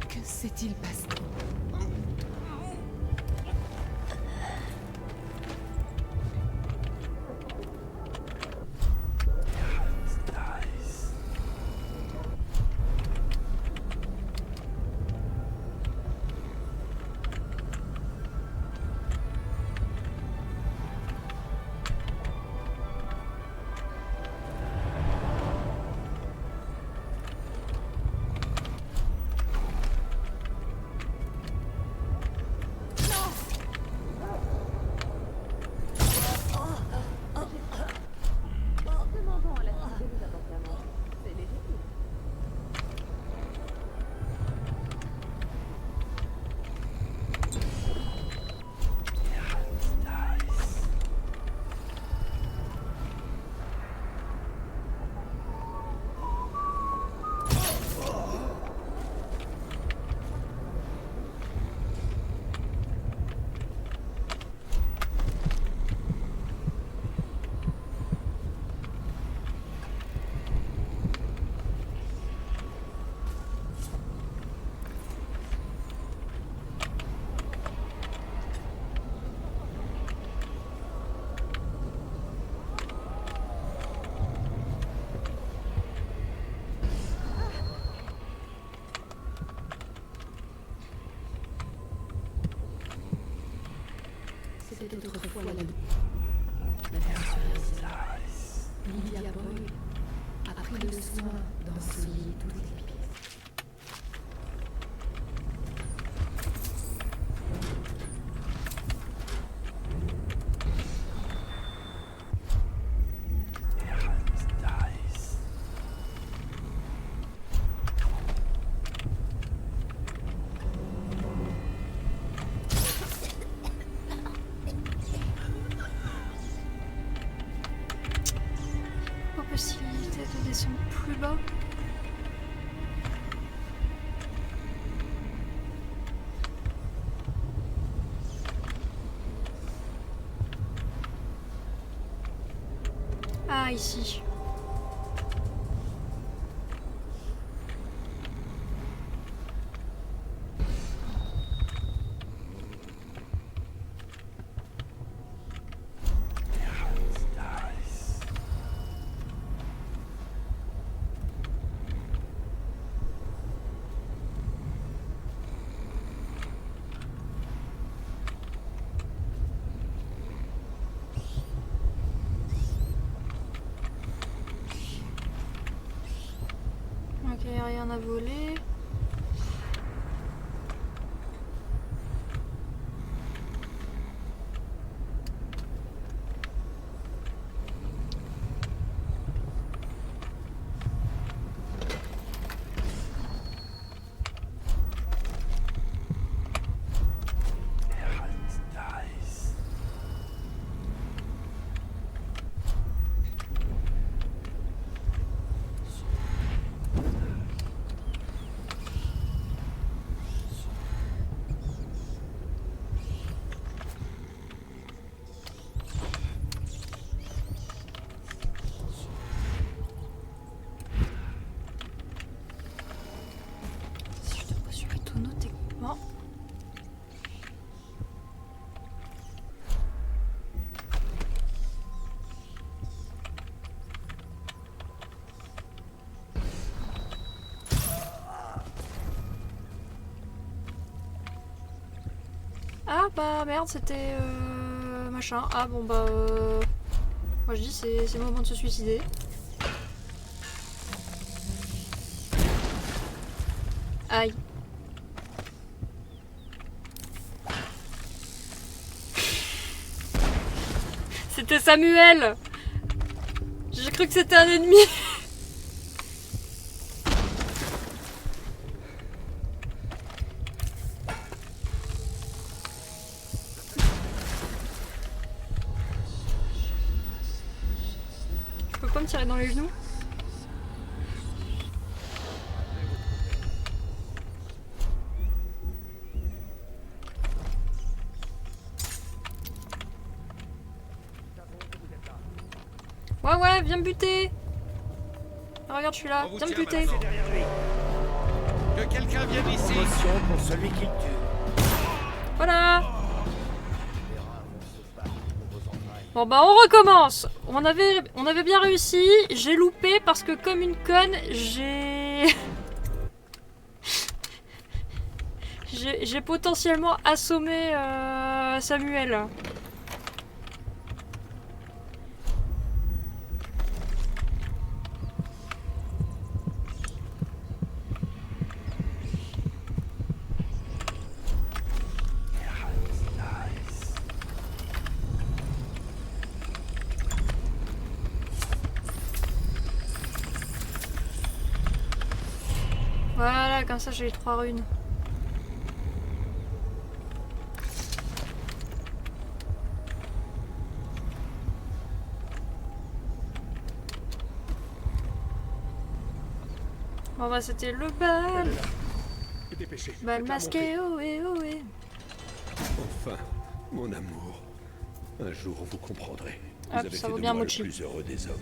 Que s'est-il passé? plus bas. Ah, ici. Ok, rien à voler. Si je te pose sur les tonneaux techniquement. Ah bah merde, c'était machin. Ah bon bah moi je dis c'est le moment de se suicider. Aïe. C'était Samuel. J'ai cru que c'était un ennemi. Je peux pas me tirer dans les genoux? Ouais ouais, viens me buter. Regarde, je suis là, viens me buter. Que quelqu'un vienne ici. Pour celui qui le tue. Voilà. Bon bah on recommence. On avait bien réussi. J'ai loupé parce que comme une conne, j'ai potentiellement assommé Samuel. Voilà, comme ça j'ai les 3 runes. Bon bah c'était le bal. Bal masqué, ohé ohé. Enfin, mon amour. Un jour vous comprendrez. Vous Hop, avez ça fait vaut de bien moi le Mochi. plus heureux des hommes.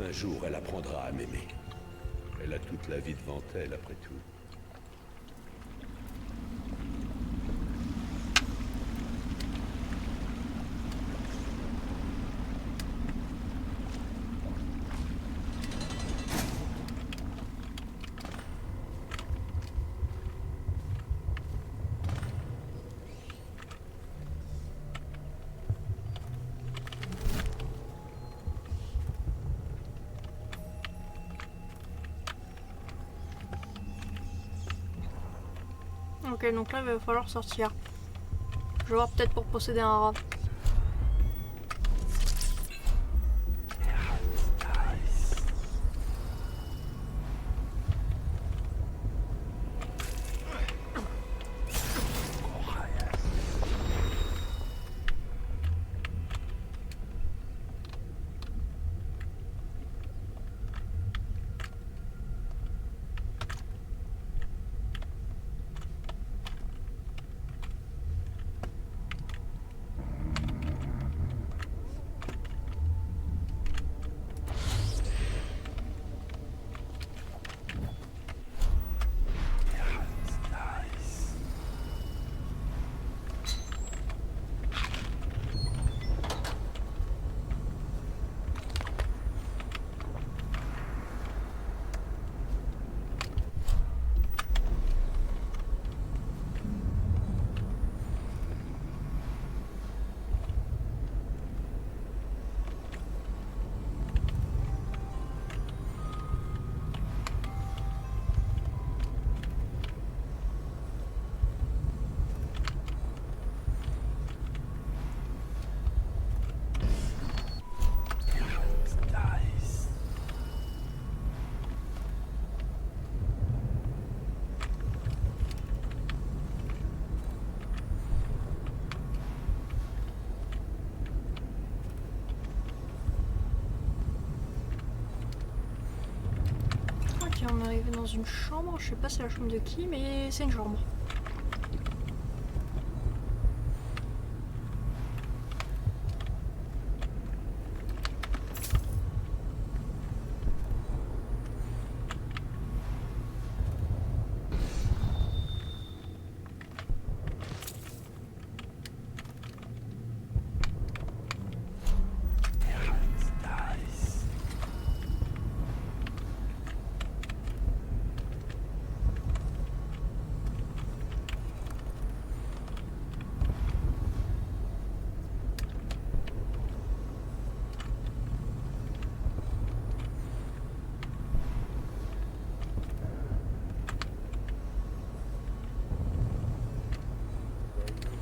Un jour, elle apprendra à m'aimer. Elle a toute la vie devant elle, après tout. Ok, donc là il va falloir sortir. Je vais voir peut-être pour posséder un rat. on est arrivé dans une chambre. Je sais pas c'est la chambre de qui, mais c'est une chambre.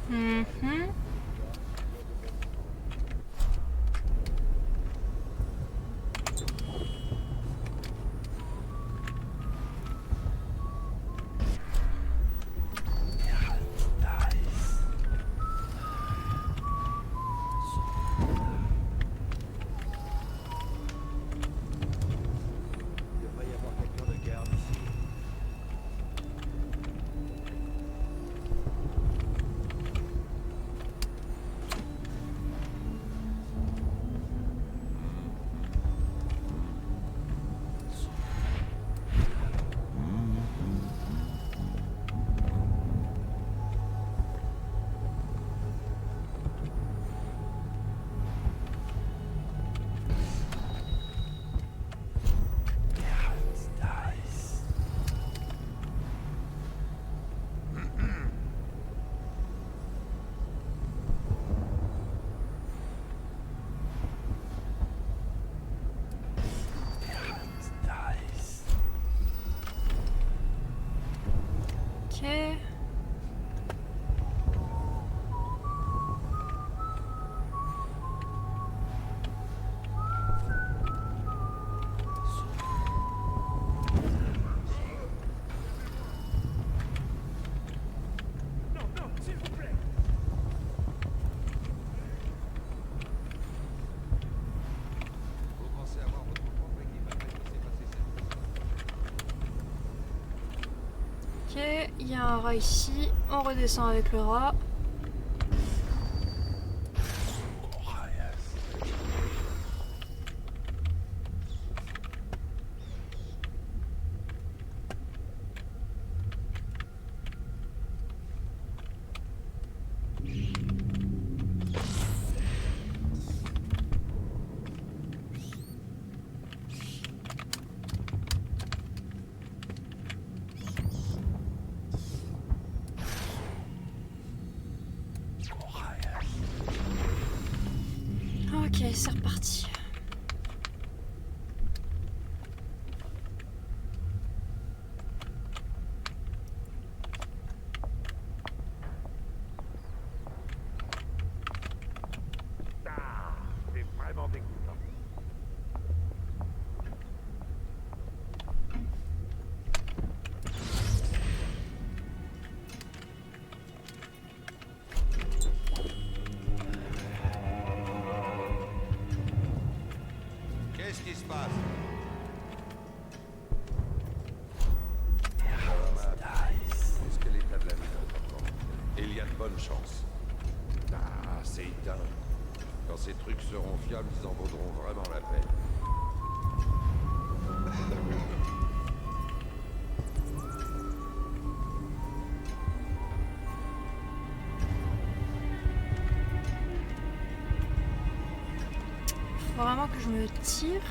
Mhm. Il devrait y avoir quelqu'un de garde ici. Ok. Vous pensez avoir votre propre équipe après qu'il s'est passé cette... Ok, il y a un rat ici. On redescend avec le rat. Ok, c'est reparti. C'est vraiment dégoûtant. Qu'est-ce qui se passe? Est-ce que l'état de la ville est encore? Il y a de bonnes chances. Ah, c'est dingue. Quand ces trucs seront fiables, ils en vaudront vraiment la peine. Faut vraiment que je me tire.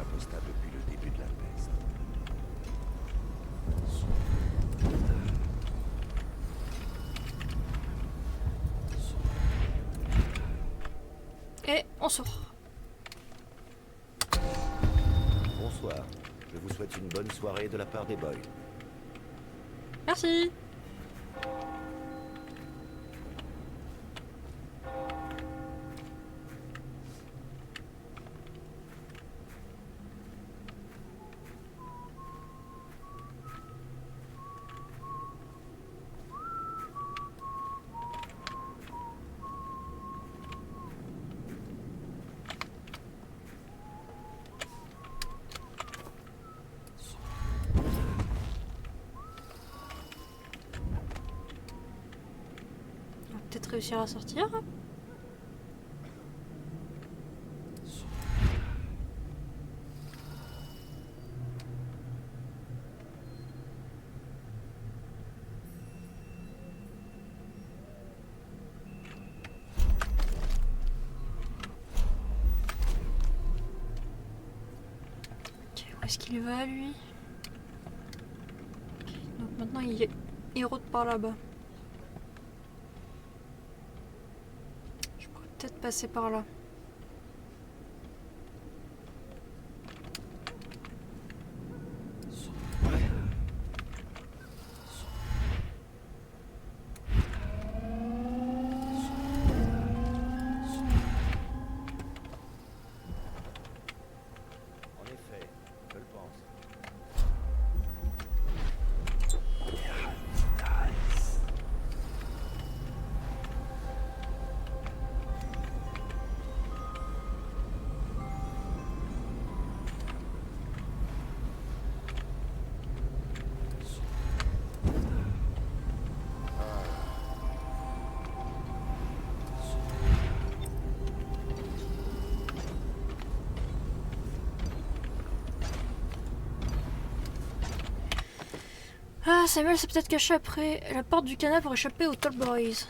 apostats depuis le début de la peste. Et on sort. Bonsoir. Je vous souhaite une bonne soirée de la part des Boyle. Merci. Peut-être réussir à sortir. Ok, où est-ce qu'il va lui? Ok, donc maintenant il rôde par là-bas. Peut-être passer par là. En effet, je le pense. Ah, Samuel s'est peut-être caché après la porte du canal pour échapper aux Tall Boys.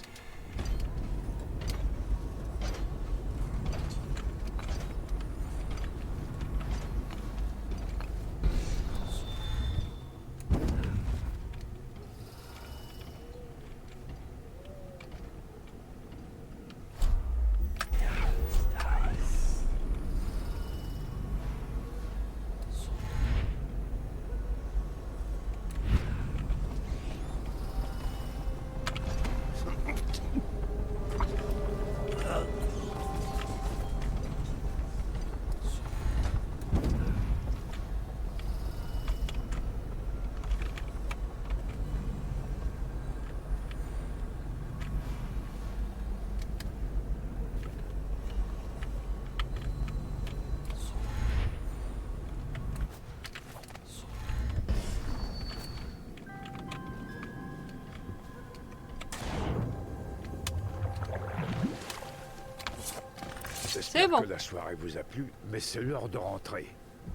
J'espère bon. que la soirée vous a plu, mais c'est l'heure de rentrer.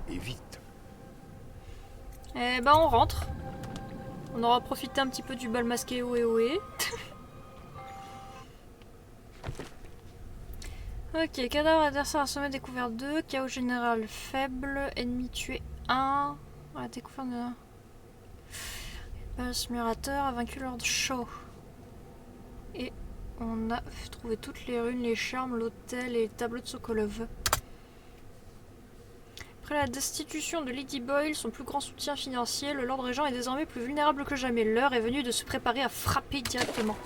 Et vite. Eh ben on rentre. On aura profité un petit peu du bal masqué ohé ohé. Ok, cadavre adversaire assommé découvert 2, chaos général faible, ennemi tué 1. On a découvert de... Base murateur a vaincu Lord Shaw. Et on a trouvé toutes les runes, les charmes, l'hôtel et les tableaux de Sokolov. Après la destitution de Lady Boyle, son plus grand soutien financier, le Lord Régent est désormais plus vulnérable que jamais. L'heure est venue de se préparer à frapper directement.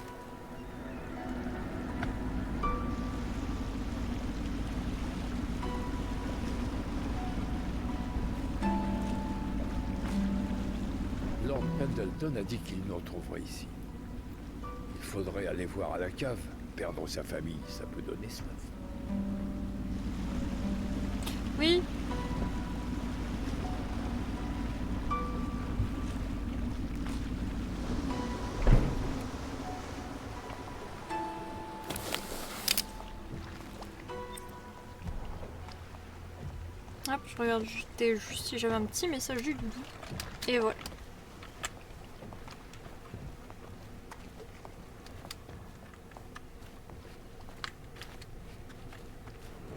Lord Pendleton a dit qu'il nous retrouverait ici. Il faudrait aller voir à la cave. Perdre sa famille, ça peut donner soif. Oui. Hop, je regarde juste si j'avais un petit message du doudou. Et voilà.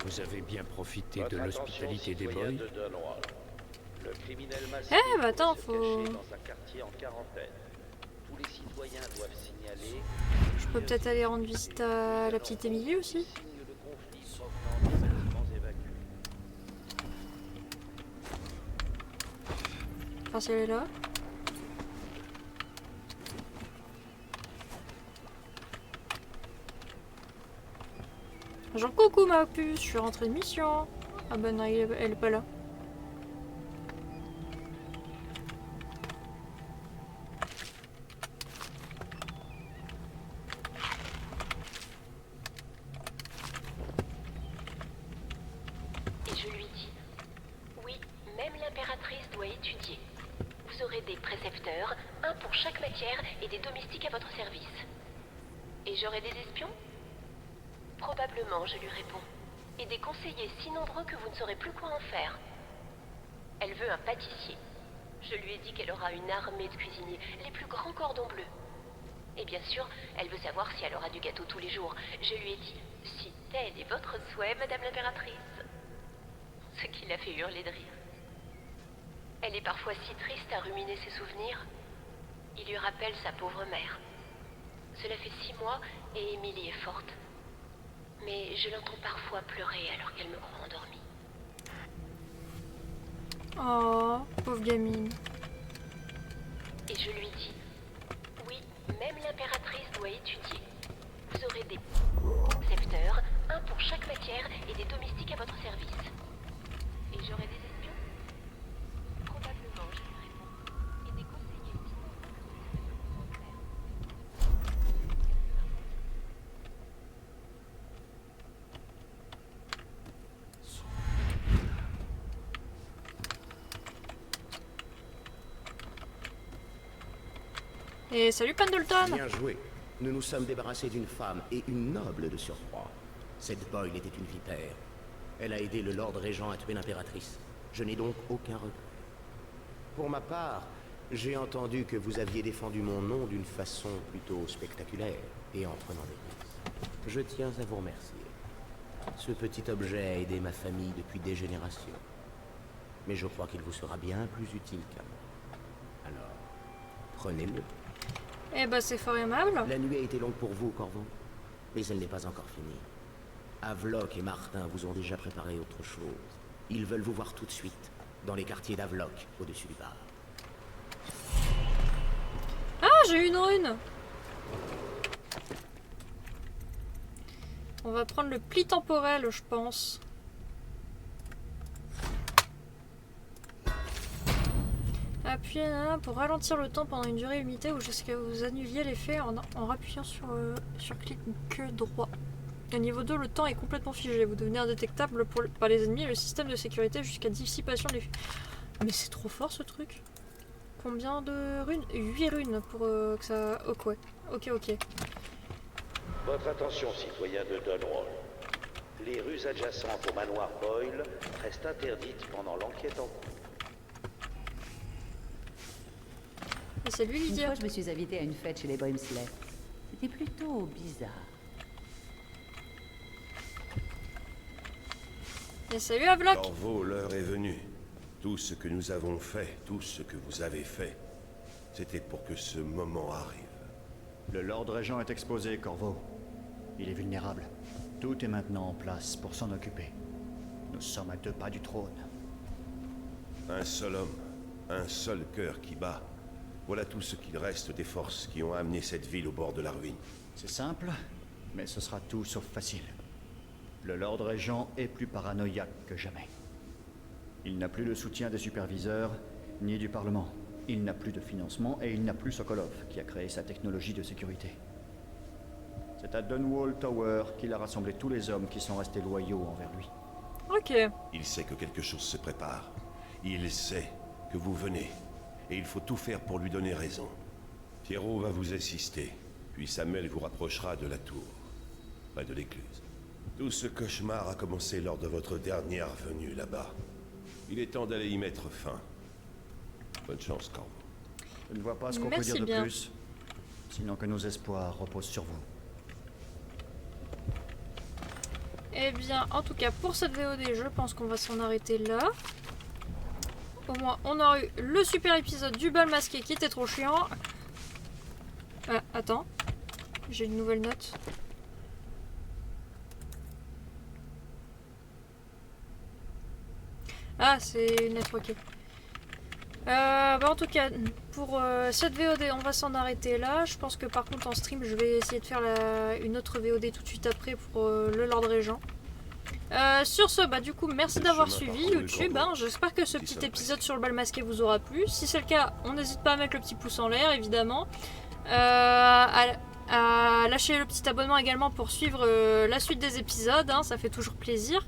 Vous avez bien profité de l'hospitalité des boys. Le criminel massif Eh bah attends, se faut... cacher dans un quartier en quarantaine. Tous les citoyens doivent signaler. Je peux peut-être aller rendre visite à la petite Émilie aussi. Signe de conflit provenant des bâtiments évacués. Enfin, si elle est là. Genre coucou ma puce, je suis rentrée de mission. Ah bah non, elle est pas là. Et je lui dis, oui, même l'impératrice doit étudier. Vous aurez des précepteurs, un pour chaque matière et des domestiques à votre service. Et j'aurai des espions? Probablement, je lui réponds. Et des conseillers si nombreux que vous ne saurez plus quoi en faire. Elle veut un pâtissier. Je lui ai dit qu'elle aura une armée de cuisiniers, les plus grands cordons bleus. Et bien sûr, elle veut savoir si elle aura du gâteau tous les jours. Je lui ai dit, si tel est votre souhait, Madame l'impératrice. Ce qui l'a fait hurler de rire. Elle est parfois si triste à ruminer ses souvenirs. Il lui rappelle sa pauvre mère. Cela fait 6 mois et Émilie est forte. Mais je l'entends parfois pleurer alors qu'elle me croit endormie. Oh, pauvre gamine. Et je lui dis, oui, même l'impératrice doit étudier. Vous aurez des précepteurs, un pour chaque matière et des domestiques à votre service. Et j'aurai des espions? Probablement, je lui réponds. Et des conseillers si nombreux que vous ne savez plus quoi en faire. Et salut Pendleton. Bien joué. Nous nous sommes débarrassés d'une femme et une noble de surcroît. Cette Boyle était une vipère. Elle a aidé le Lord Régent à tuer l'impératrice. Je n'ai donc aucun regret. Pour ma part, j'ai entendu que vous aviez défendu mon nom d'une façon plutôt spectaculaire et en prenant des risques. Je tiens à vous remercier. Ce petit objet a aidé ma famille depuis des générations. Mais je crois qu'il vous sera bien plus utile qu'à moi. Alors, prenez-le. Eh bah c'est fort aimable. La nuit a été longue pour vous, Corvo, mais elle n'est pas encore finie. Havelock et Martin vous ont déjà préparé autre chose. Ils veulent vous voir tout de suite, dans les quartiers d'Havelock, au-dessus du bar. Ah, j'ai une rune. On va prendre le pli temporel, je pense. Appuyez là pour ralentir le temps pendant une durée limitée ou jusqu'à ce que vous annuliez l'effet en appuyant sur clic droit. Au niveau 2, le temps est complètement figé. Vous devenez indétectable par les ennemis et le système de sécurité jusqu'à dissipation de l'effet. Mais c'est trop fort ce truc. Combien de runes? 8 runes pour que ça... Ok, ouais. Ok. Votre attention, citoyens de Dunwall. Les rues adjacentes au manoir Boyle restent interdites pendant l'enquête en cours. Et c'est lui, Lydia. Une fois, je me suis invitée à une fête chez les Bohemsley. C'était plutôt bizarre. Et salut Havelock. Corvo, l'heure est venue. Tout ce que nous avons fait, tout ce que vous avez fait, c'était pour que ce moment arrive. Le Lord Régent est exposé, Corvo. Il est vulnérable. Tout est maintenant en place pour s'en occuper. Nous sommes à 2 pas du trône. Un seul homme, un seul cœur qui bat. Voilà tout ce qu'il reste des forces qui ont amené cette ville au bord de la ruine. C'est simple, mais ce sera tout sauf facile. Le Lord Régent est plus paranoïaque que jamais. Il n'a plus le soutien des superviseurs, ni du Parlement. Il n'a plus de financement et il n'a plus Sokolov, qui a créé sa technologie de sécurité. C'est à Dunwall Tower qu'il a rassemblé tous les hommes qui sont restés loyaux envers lui. Ok. Il sait que quelque chose se prépare. Il sait que vous venez. Et il faut tout faire pour lui donner raison. Pierrot va vous assister, puis Samuel vous rapprochera de la tour, près de l'écluse. Tout ce cauchemar a commencé lors de votre dernière venue là-bas. Il est temps d'aller y mettre fin. Bonne chance, Corvo. Je ne vois pas ce qu'on peut dire de plus, sinon que nos espoirs reposent sur vous. Eh bien, en tout cas, pour cette VOD, je pense qu'on va s'en arrêter là. Au moins, on aura eu le super épisode du bal masqué qui était trop chiant. Attends. J'ai une nouvelle note. Ah, c'est une lettre, ok. En tout cas, pour cette VOD, on va s'en arrêter là. Je pense que par contre, en stream, je vais essayer de faire une autre VOD tout de suite après pour le Lord Régent. Sur ce, du coup, merci d'avoir suivi YouTube. J'espère que ce petit épisode sur le bal masqué vous aura plu. Si c'est le cas, on n'hésite pas à mettre le petit pouce en l'air, évidemment. À lâcher le petit abonnement également pour suivre la suite des épisodes. Ça fait toujours plaisir.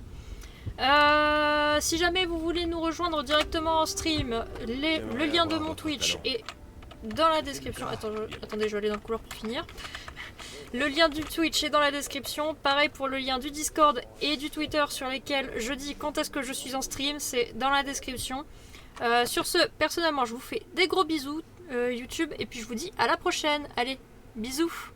Si jamais vous voulez nous rejoindre directement en stream, le lien de mon Twitch est dans la description. Attendez, je vais aller dans le couloir pour finir. Le lien du Twitch est dans la description. Pareil pour le lien du Discord et du Twitter sur lesquels je dis quand est-ce que je suis en stream. C'est dans la description. Sur ce, personnellement, je vous fais des gros bisous YouTube. Et puis je vous dis à la prochaine. Allez, bisous.